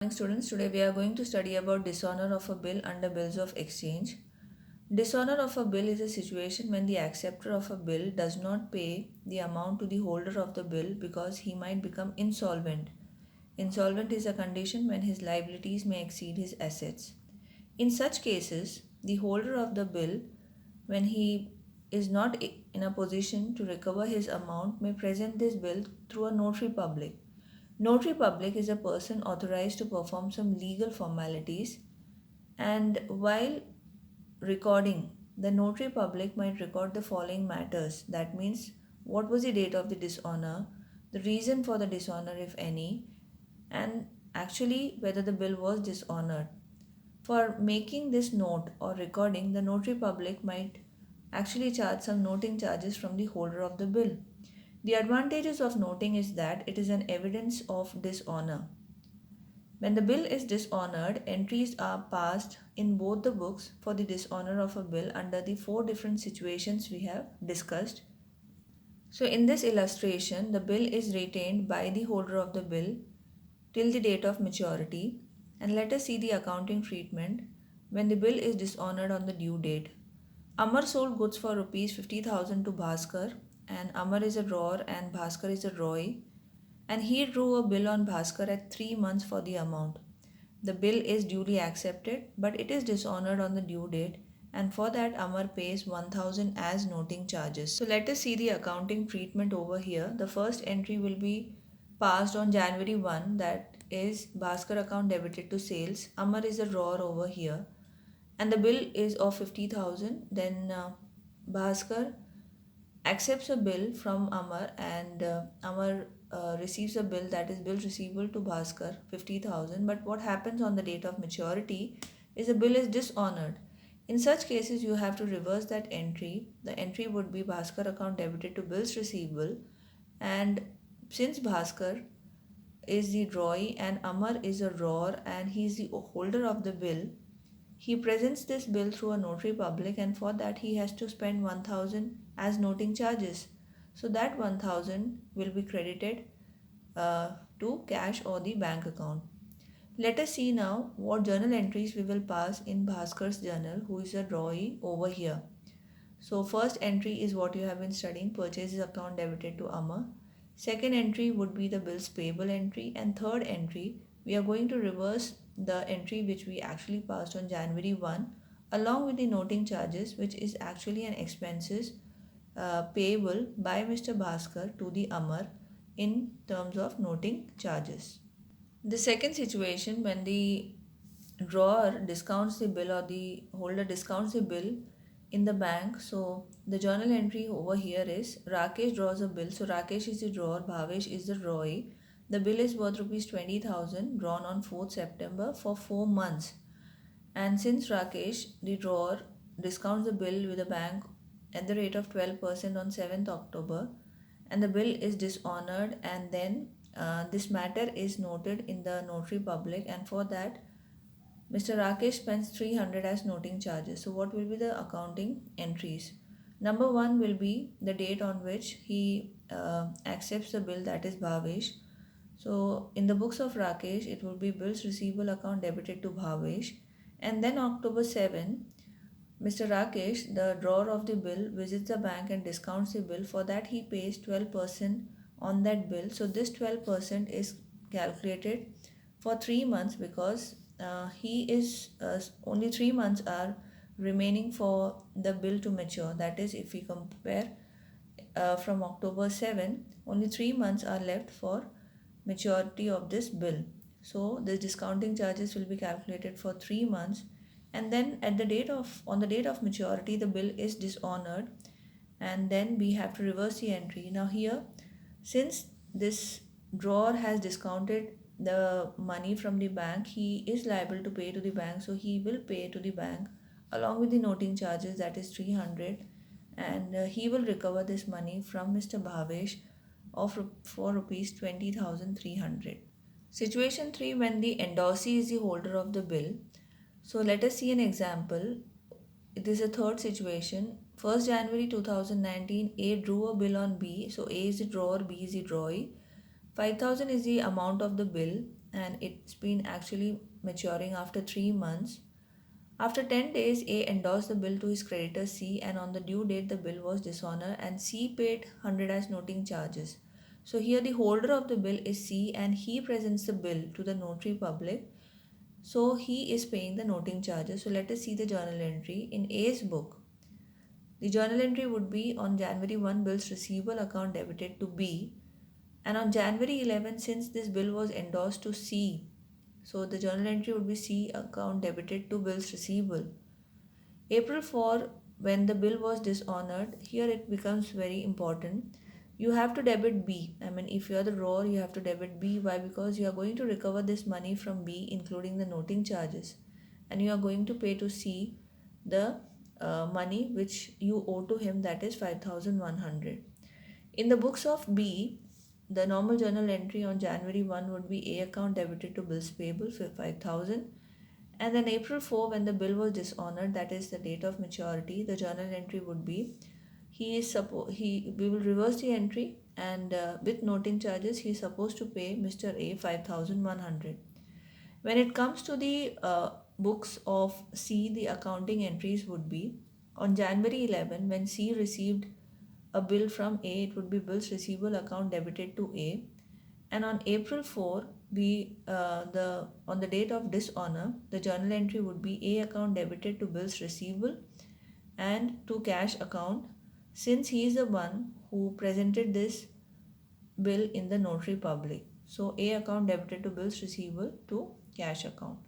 Morning students, today we are going to study about dishonor of a bill under bills of exchange. Dishonor of a bill is a situation when the acceptor of a bill does not pay the amount to the holder of the bill because he might become insolvent. Insolvent is a condition when his liabilities may exceed his assets. In such cases, the holder of the bill, when he is not in a position to recover his amount, may present this bill through a notary public. Notary public is a person authorized to perform some legal formalities, and while recording, the notary public might record the following matters. That means, what was the date of the dishonor, the reason for the dishonor, if any, and actually whether the bill was dishonored. For making this note or recording, the notary public might actually charge some noting charges from the holder of the bill. The advantages of noting is that it is an evidence of dishonor. When the bill is dishonored, entries are passed in both the books for the dishonor of a bill under the four different situations we have discussed. So, in this illustration, the bill is retained by the holder of the bill till the date of maturity, and let us see the accounting treatment when the bill is dishonored on the due date. Amar sold goods for rupees 50,000 to Bhaskar, and Amar is a drawer and Bhaskar is a Roy, and he drew a bill on Bhaskar at 3 months for the amount. The bill is duly accepted, but it is dishonored on the due date, and for that Amar pays 1000 as noting charges. So let us see the accounting treatment over here. The first entry will be passed on January 1, that is Bhaskar account debited to sales. Amar is a drawer over here, and the bill is of 50,000. Then Bhaskar accepts a bill from Amar, and Amar receives a bill, that is bill receivable to Bhaskar 50,000. But what happens on the date of maturity is the bill is dishonored. In such cases, you have to reverse that entry. The entry would be Bhaskar account debited to bills receivable, and since Bhaskar is the drawee and Amar is a drawer and he is the holder of the bill, he presents this bill through a notary public, and for that he has to spend 1000 as noting charges. So that 1000 will be credited to cash or the bank account. Let us see now what journal entries we will pass in Bhaskar's journal, who is a drawee over here. So first entry is what you have been studying, purchases account debited to Amar. Second entry would be the bills payable entry, and third entry we are going to reverse the entry which we actually passed on January 1 along with the noting charges, which is actually an expenses payable by Mr. Bhaskar to the Amar in terms of noting charges. The second situation, when the drawer discounts the bill or the holder discounts the bill in the bank. So the journal entry over here is Rakesh draws a bill. So Rakesh is the drawer, Bhavesh is the drawee. The bill is worth rupees 20,000 drawn on 4th September for 4 months. And since Rakesh, the drawer, discounts the bill with the bank at the rate of 12% on 7th October, and the bill is dishonored, and then this matter is noted in the notary public, and for that Mr. Rakesh spends 300 as noting charges. So what will be the accounting entries? Number 1 will be the date on which he accepts the bill, that is Bhavesh. So in the books of Rakesh, it will be bills receivable account debited to Bhavesh. And then October 7, Mr. Rakesh, the drawer of the bill, visits the bank and discounts the bill. For that, he pays 12% on that bill. So this 12% is calculated for 3 months, because he is only 3 months are remaining for the bill to mature. That is, if we compare from October 7, only 3 months are left for maturity of this bill. So the discounting charges will be calculated for 3 months, and then at the date of on the date of maturity the bill is dishonored, and then we have to reverse the entry. Now here, since this drawer has discounted the money from the bank, he is liable to pay to the bank, so he will pay to the bank along with the noting charges, that is 300, and he will recover this money from Mr. Bhavesh for rupees 20,300. Situation 3, when the endorsee is the holder of the bill. So let us see an example. It is a third situation. 1st January 2019, A drew a bill on B. So A is the drawer, B is the drawee. 5,000 is the amount of the bill. and it's been actually maturing after 3 months. After 10 days, A endorsed the bill to his creditor C, and on the due date, the bill was dishonored and C paid 100 as noting charges. So here the holder of the bill is C and he presents the bill to the notary public. So he is paying the noting charges. So let us see the journal entry. In A's book, the journal entry would be on January 1, bills receivable account debited to B, and on January 11, since this bill was endorsed to C, so the journal entry would be C account debited to bills receivable. April 4, when the bill was dishonored, here it becomes very important. You have to debit B. I mean, if you are the drawer, you have to debit B. Why? Because you are going to recover this money from B, including the noting charges, and you are going to pay to C the money which you owe to him, that is 5100. In the books of B, the normal journal entry on January 1 would be A account debited to bills payable for 5000, and then April 4, when the bill was dishonored, that is the date of maturity, the journal entry would be we will reverse the entry, and with noting charges he is supposed to pay Mr. A 5100. When it comes to the books of C, the accounting entries would be on January 11, when C received a bill from A, it would be bills receivable account debited to A, and on April 4, the on the date of dishonor, the journal entry would be A account debited to bills receivable and to cash account, since he is the one who presented this bill in the notary public. So A account debited to bills receivable to cash account.